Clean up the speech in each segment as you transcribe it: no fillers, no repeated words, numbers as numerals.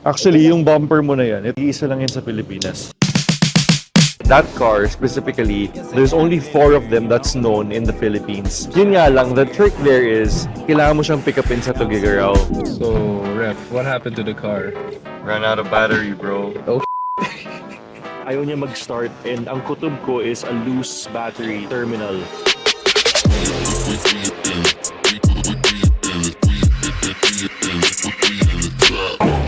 Actually, yung bumper mo na yan, isa lang yan sa Pilipinas. That car specifically, there's only 4 of them that's known in the Philippines. Yun nga lang, the trick there is, kailangan mo siyang pick upin sa Tuguegarao. So, Ref, what happened to the car? Ran out of battery, bro. Oh, Ayaw niya mag-start and ang kutob ko is a loose battery terminal.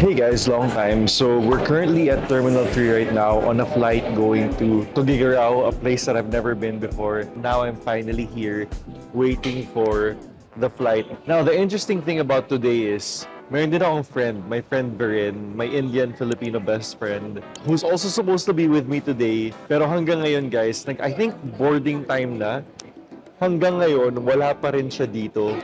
Hey guys, long time. So we're currently at Terminal 3 right now on a flight going to Tuguegarao, a place that I've never been before. Now I'm finally here waiting for the flight. Now the interesting thing about today is meron din akong friend, my friend Berin, my Indian-Filipino best friend, who's also supposed to be with me today. Pero hanggang ngayon guys, I think boarding time na. Hanggang ngayon, wala pa rin siya dito.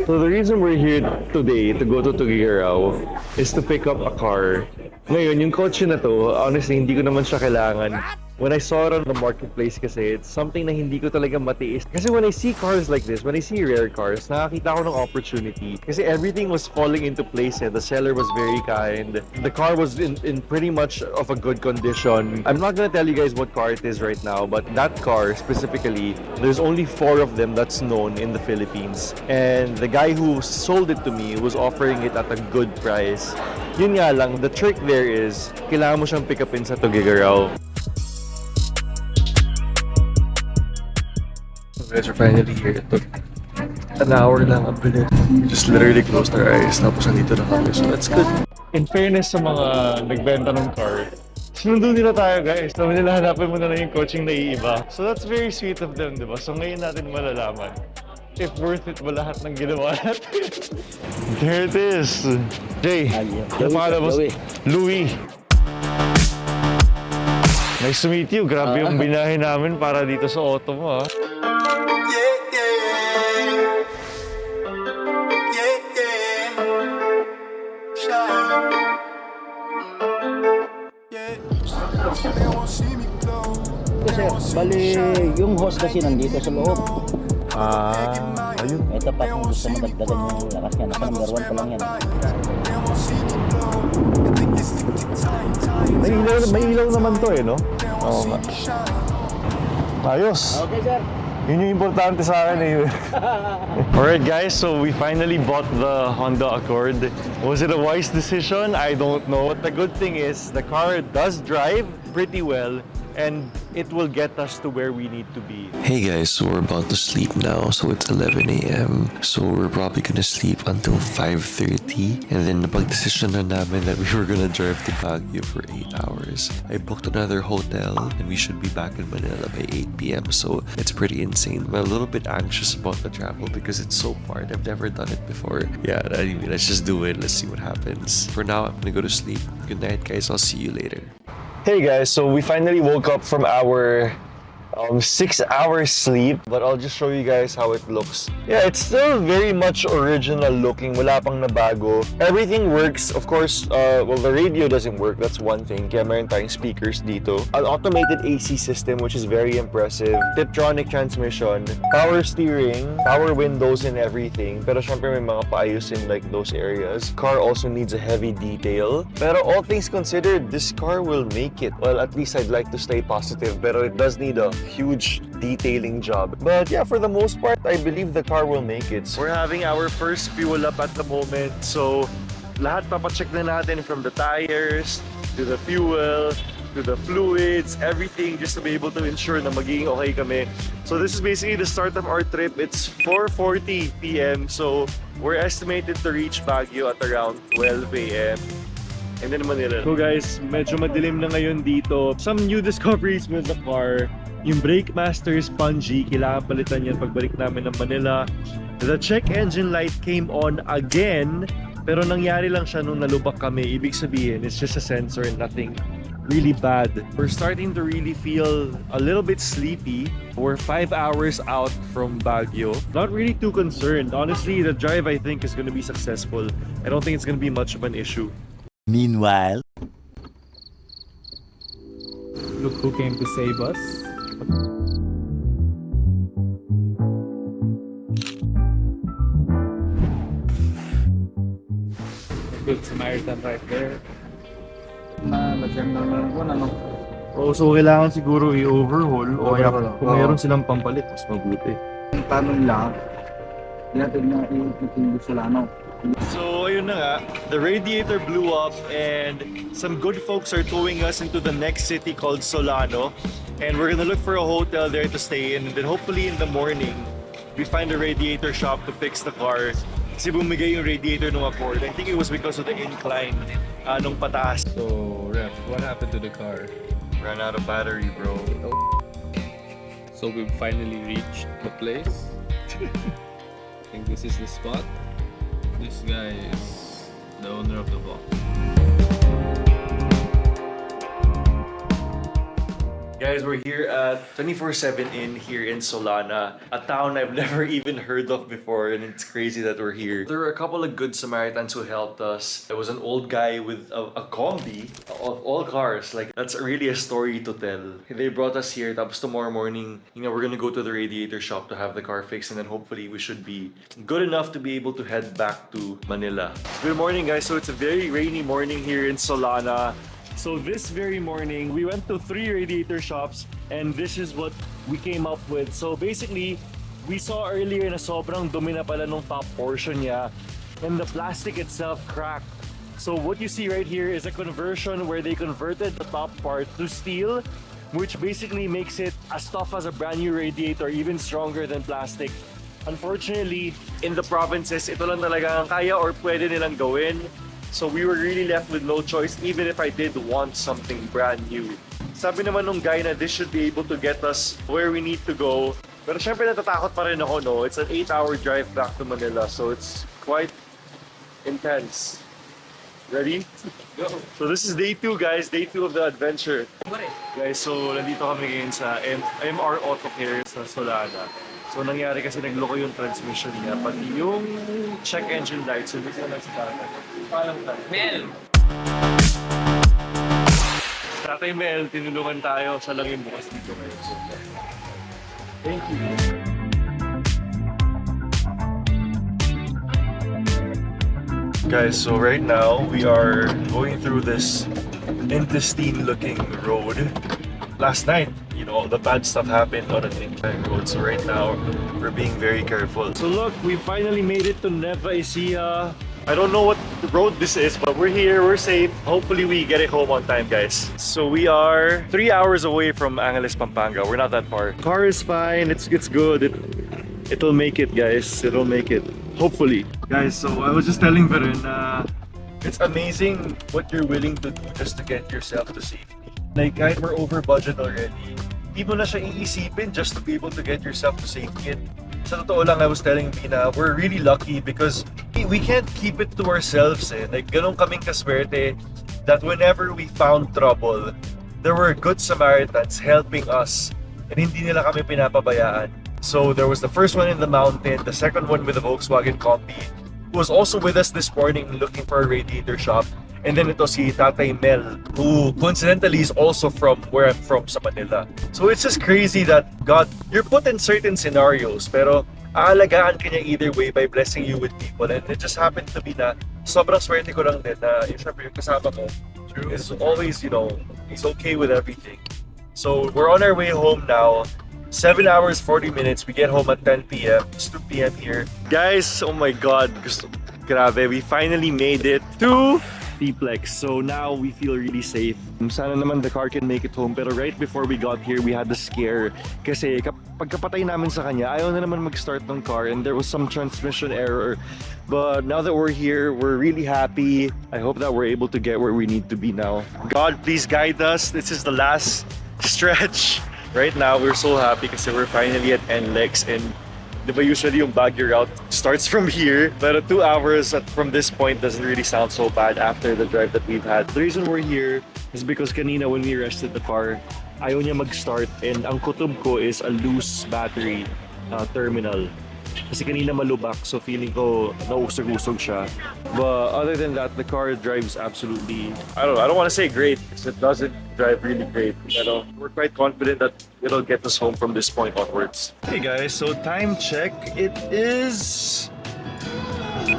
So the reason we're here today to go to Tuguegarao is to pick up a car. Ngayon, yung kotse na to, honestly, hindi ko naman siya kailangan. When I saw it on the marketplace kasi, it's something na hindi ko talaga matiis. Kasi when I see cars like this, when I see rare cars, nakakita ko ng opportunity. Kasi everything was falling into place. The seller was very kind. The car was in pretty much of a good condition. I'm not gonna tell you guys what car it is right now, but that car specifically, there's only 4 of them that's known in the Philippines. And the guy who sold it to me was offering it at a good price. Yun nga lang, the trick there is, kailangan mo siyang pick upin sa Tuguegarao. guys are finally here. It took an hour lang ang bilit. We just literally closed our eyes, tapos nandito na kami. So that's good. In fairness sa mga nagbenta ng car, sinundo nila tayo guys. Sabi nila hanapin mo na lang yung coaching na iiba. So that's very sweet of them, di ba? So ngayon natin malalaman if worth it ba lahat ng ginawa natin. There it is. Jay, ano pangalan mo? Louie. Nice to meet you. Grabe yung binahin namin para dito sa auto mo, ha? Sir, bali yung host kasi nandito sa loob. Ayun. Ito pa kung gusto mo dagdagan yung lakas niya. Nasa number 1 pa lang yan. May ilaw naman to eh, no? Oo nga. Ayos. Okay, sir. Yun yung importante sa akin eh. Alright guys, so we finally bought the Honda Accord. Was it a wise decision? I don't know. But the good thing is, the car does drive pretty well and it will get us to where we need to be. Hey guys, so we're about to sleep now. So it's 11 a.m. So we're probably gonna sleep until 5:30. And then napag-decision na namin that we were gonna drive to Baguio for 8 hours. I booked another hotel and we should be back in Manila by 8 p.m. So it's pretty insane. I'm a little bit anxious about the travel because it's so far and I've never done it before. Yeah, I mean, let's just do it. Let's see what happens. For now, I'm gonna go to sleep. Good night guys, I'll see you later. Hey guys, so we finally woke up from our 6-hour sleep, but I'll just show you guys how it looks. Yeah, it's still very much original looking, wala pang nabago. Everything works, of course, well the radio doesn't work, that's one thing, kaya meron tayong speakers dito. An automated AC system, which is very impressive. Tiptronic transmission, power steering, power windows and everything, pero syempre may mga paayos in like those areas. Car also needs a heavy detail, pero all things considered, this car will make it. Well, at least I'd like to stay positive, pero it does need a huge detailing job. But yeah, for the most part, I believe the car will make it. We're having our first fuel up at the moment. So, lahat papacheck na natin from the tires, to the fuel, to the fluids, everything just to be able to ensure na magiging okay kami. So this is basically the start of our trip. It's 4:40 p.m. So we're estimated to reach Baguio at around 12 a.m. And then Manila. So guys, medyo madilim na ngayon dito. Some new discoveries with the car. Yung brake master spongy, kailangan palitan yan pagbalik namin ng Manila. The check engine light came on again, pero nangyari lang siya nung nalubak kami. Ibig sabihin, it's just a sensor and nothing really bad. We're starting to really feel a little bit sleepy. We're 5 hours out from Baguio. Not really too concerned. Honestly, the drive I think is going to be successful. I don't think it's going to be much of an issue. Meanwhile, Look who came to save us. Good Samaritan right there. Oh, so kailangan siguro i-overhaul o kaya Overhaul, kung oo. meron silang pampalit, mas mabuti. Tanong lang, natin na yung Solano. So ayun na nga, the radiator blew up and some good folks are towing us into the next city called Solano, and we're gonna look for a hotel there to stay in, and then hopefully in the morning we find a radiator shop to fix the car. Kasi bumigay yung radiator nung Accord. I think it was because of the incline nung pataas. So, Ref, what happened to the car? Ran out of battery, bro. So we finally reached the place. I think this is the spot. This guy is the owner of the box. Guys, we're here at 24/7 Inn here in Solana, a town I've never even heard of before, and it's crazy that we're here. There were a couple of good Samaritans who helped us. There was an old guy with a combi of all cars. Like, that's really a story to tell. They brought us here, tapos tomorrow morning, we're gonna go to the radiator shop to have the car fixed, and then hopefully we should be good enough to be able to head back to Manila. Good morning, guys. So it's a very rainy morning here in Solana. So this very morning, we went to 3 radiator shops and this is what we came up with. So basically, we saw earlier na sobrang dumi na pala nung top portion niya and the plastic itself cracked. So what you see right here is a conversion where they converted the top part to steel, which basically makes it as tough as a brand new radiator, even stronger than plastic. Unfortunately, in the provinces, ito lang talaga ang kaya or pwede nilang gawin. So we were really left with no choice, even if I did want something brand new. Sabi naman nung guy na this should be able to get us where we need to go. Pero syempre natatakot pa rin ako, no? It's an 8-hour drive back to Manila, so it's quite intense. Ready? Go! So this is day 2, guys. Day 2 of the adventure. Guys, so nandito kami ngayon sa MR Auto Care sa Solana. So nangyari kasi nagloko yung transmission niya, pati yung check engine light, so hindi na nagsitagan. Parang Mel! Tatay Mel, tinulungan tayo. Siya lang yung bukas dito ngayon. So, thank you. Guys, so right now we are going through this intestine looking road. Last night, all the bad stuff happened on an incline road. So right now, we're being very careful. So look, we finally made it to Nueva Ecija. I don't know what road this is, but we're here, we're safe. Hopefully we get it home on time, guys. So we are 3 hours away from Angeles, Pampanga. We're not that far. Car is fine, it's good. It'll make it, guys. It'll make it. Hopefully. Guys, so I was just telling Veron, it's amazing what you're willing to do just to get yourself to safety. Like, kahit we're over budget already, di mo na siya iisipin just to be able to get yourself to safety. And sa totoo lang, I was telling Bina, we're really lucky because we can't keep it to ourselves eh. Like, ganun kaming kaswerte that whenever we found trouble, there were good Samaritans helping us and hindi nila kami pinapabayaan. So there was the first one in the mountain, the second one with the Volkswagen Combi, who was also with us this morning looking for a radiator shop. And then ito si Tatay Mel, who coincidentally is also from where I'm from, sa Manila. So it's just crazy that God, you're put in certain scenarios, pero aalagaan ka niya either way by blessing you with people. And it just happened to be na sobrang swerte ko lang din na syempre yung kasama ko is always, he's okay with everything. So we're on our way home now. 7 hours, 40 minutes. We get home at 10 p.m. It's 2 p.m. here. Guys, oh my God. Grabe, we finally made it to T-Plex. So now we feel really safe. Sana naman the car can make it home. Pero right before we got here, we had the scare. Kasi pagkapatay namin sa kanya, ayaw na naman mag-start ng car and there was some transmission error. But now that we're here, we're really happy. I hope that we're able to get where we need to be now. God, please guide us. This is the last stretch. Right now, we're so happy kasi we're finally at Enlex, and diba usually yung Baguio route starts from here, but 2 hours from this point doesn't really sound so bad after the drive that we've had. The reason we're here is because kanina when we rested the car, ayaw niya mag-start, and ang kutob ko is a loose battery terminal. Kasi kanina malubak, so feeling ko nausog-usog siya. But other than that, the car drives absolutely, I don't want to say great, because it doesn't drive really great. Pero we're quite confident that it'll get us home from this point onwards. Hey guys, so time check, it is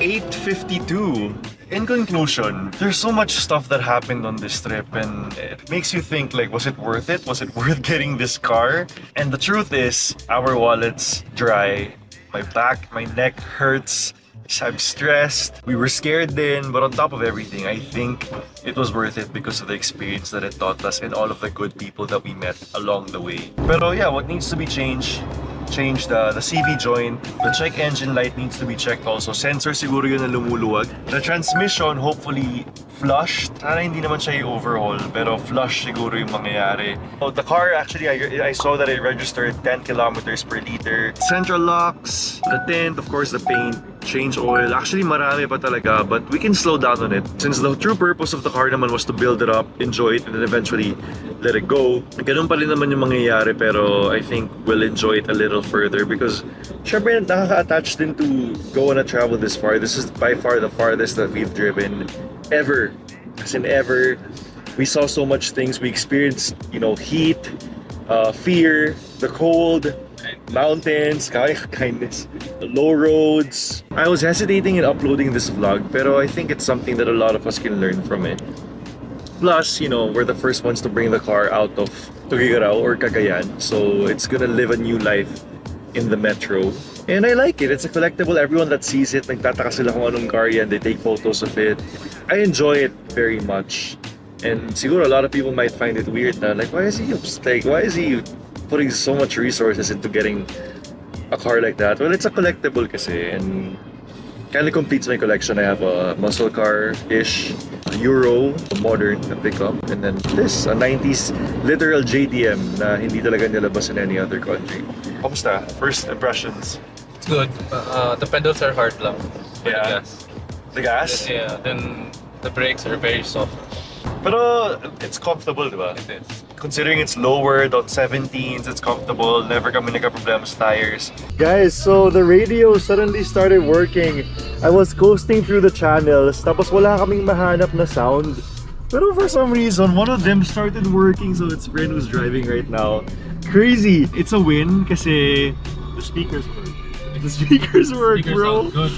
8:52. in conclusion, there's so much stuff that happened on this trip, and it makes you think, like, was it worth it? Was it worth getting this car? And the truth is, our wallet's dry. My back, my neck hurts. I'm stressed. We were scared then, but on top of everything, I think it was worth it because of the experience that it taught us and all of the good people that we met along the way. Pero yeah, what needs to be changed? Change the CV joint. The check engine light needs to be checked also. Sensor siguro yun na lumuluwag. The transmission, hopefully flush. Sana hindi naman siya i-overhaul, pero flush siguro yung mangyayari. Oh, the car, actually, I saw that it registered 10 kilometers per liter. Central locks, the tint, of course, the paint, change oil. Actually, marami pa talaga, but we can slow down on it. Since the true purpose of the car naman was to build it up, enjoy it, and then eventually let it go. Ganun pa rin naman yung mangyayari, pero I think we'll enjoy it a little further because syempre nakaka-attach din to go on a travel this far. This is by far the farthest that we've driven ever. As in ever. We saw so much things. We experienced, you know, heat, fear, the cold, mountains, kindness, low roads. I was hesitating in uploading this vlog, pero I think it's something that a lot of us can learn from it. Plus, you know, we're the first ones to bring the car out of Tuguegarao or Cagayan, so it's gonna live a new life in the metro. And I like it. It's a collectible. Everyone that sees it, nagtataka sila kung anong car yan. They take photos of it. I enjoy it very much. And siguro a lot of people might find it weird na, like, why is he putting so much resources into getting a car like that? Well, it's a collectible kasi, and kind of completes my collection. I have a muscle car-ish, a Euro, a modern, a pickup, and then this, a 90s literal JDM na hindi talaga nilabas in any other country. Kamusta? First impressions? It's good. The pedals are hard lang. For Yeah. The gas. The gas? Yeah, then the brakes are very soft. Pero it's comfortable, di ba? It is. Considering it's lowered on 17s, it's comfortable. Never kami nagka-problema sa tires. Guys, so the radio suddenly started working. I was coasting through the channels, tapos wala kaming mahanap na sound. Pero for some reason, one of them started working, so it's friend who's driving right now. Crazy! It's a win kasi the speakers work. The speakers work, bro! Sound good.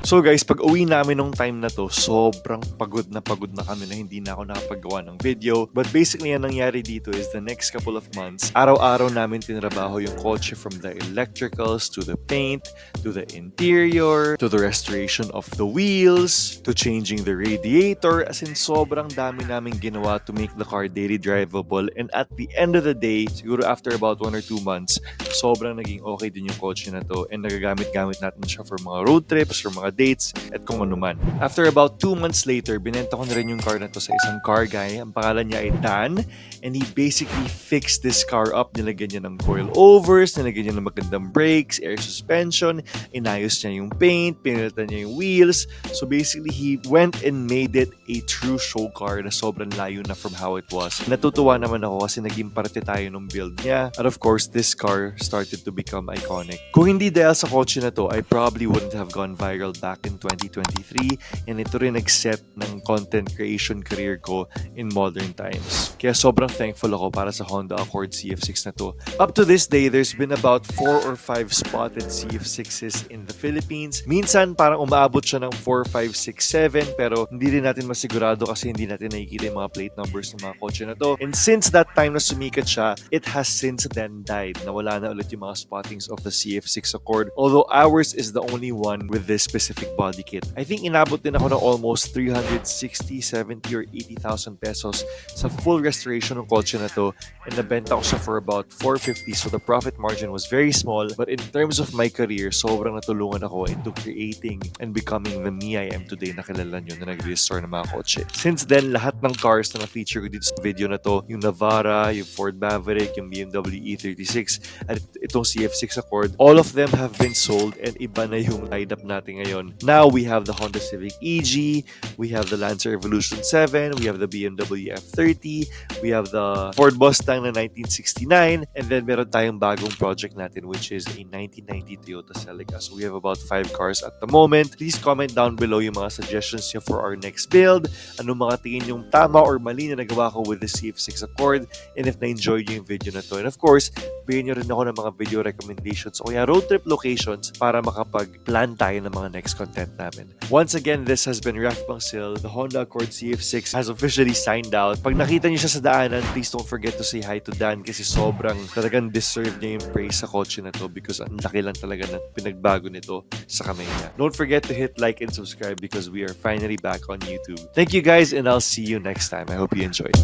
So guys, pag uwi namin nung time na to, sobrang pagod na kami na hindi na ako nakapagawa ng video. But basically, ang nangyari dito is the next couple of months, araw-araw namin tinrabaho yung kotse, from the electricals, to the paint, to the interior, to the restoration of the wheels, to changing the radiator. As in, sobrang dami namin ginawa to make the car daily drivable. And at the end of the day, siguro after about 1 or 2 months, sobrang naging okay din yung kotse na to. And nagagamit-gamit natin siya for mga road trips, for mga dates, at kung ano man. After about 2 months later, binenta ko na rin yung car na to sa isang car guy. Ang pangalan niya ay Dan, and he basically fixed this car up. Nilagyan niya ng coilovers, nilagyan niya ng magandang brakes, air suspension, inayos niya yung paint, pinalitan niya yung wheels. So basically, he went and made it a true show car na sobrang layo na from how it was. Natutuwa naman ako kasi naging parte tayo ng build niya. And of course, this car started to become iconic. Kung hindi dahil sa kotse na to, I probably wouldn't have gone viral back in 2023, and ito rin nag-set ng content creation career ko in modern times. Kaya sobrang thankful ako para sa Honda Accord CF6 na to. Up to this day, there's been about 4 or 5 spotted CF6s in the Philippines. Minsan parang umaabot siya ng 4, 5, 6, 7, pero hindi rin natin masigurado kasi hindi natin nakikita yung mga plate numbers ng mga kotse na to. And since that time na sumikat siya, it has since then died. Nawala na ulit yung mga spottings of the CF6 Accord. Although ours is the only one with this specific body kit. I think inabot din ako ng almost 360, 70, or 80,000 pesos sa full restoration ng kotse na to, and nabenta ko siya for about 450, so the profit margin was very small. But in terms of my career, sobrang natulungan ako into creating and becoming the me I am today na kilala nyo na nag-restore ng mga kotse. Since then, lahat ng cars na na-feature ko dito sa video na to, yung Navara, yung Ford Maverick, yung BMW E36, at itong CF6 Accord, all of them have been sold, and iba na yung lineup natin ngayon. Now we have the Honda Civic EG, we have the Lancer Evolution 7, we have the BMW F30, we have the Ford Mustang na 1969, and then meron tayong bagong project natin, which is a 1990 Toyota Celica. So we have about 5 cars at the moment. Please comment down below yung mga suggestions nyo for our next build. Anong mga tingin yung tama or mali na nagawa ko with the CF6 Accord, and if na-enjoy nyo yung video na to. And of course, bigyan nyo rin ako ng mga video recommendations o kaya road trip locations para makapag-plan tayo ng mga next next content namin. Once again, this has been RephBangsil. The Honda Accord CF6 has officially signed out. Pag nakita niyo siya sa daanan, please don't forget to say hi to Dan kasi sobrang talagang deserve niya yung praise sa kotse na to because ang laki lang talaga ng pinagbago nito sa kamay niya. Don't forget to hit like and subscribe because we are finally back on YouTube. Thank you guys and I'll see you next time. I hope you enjoyed.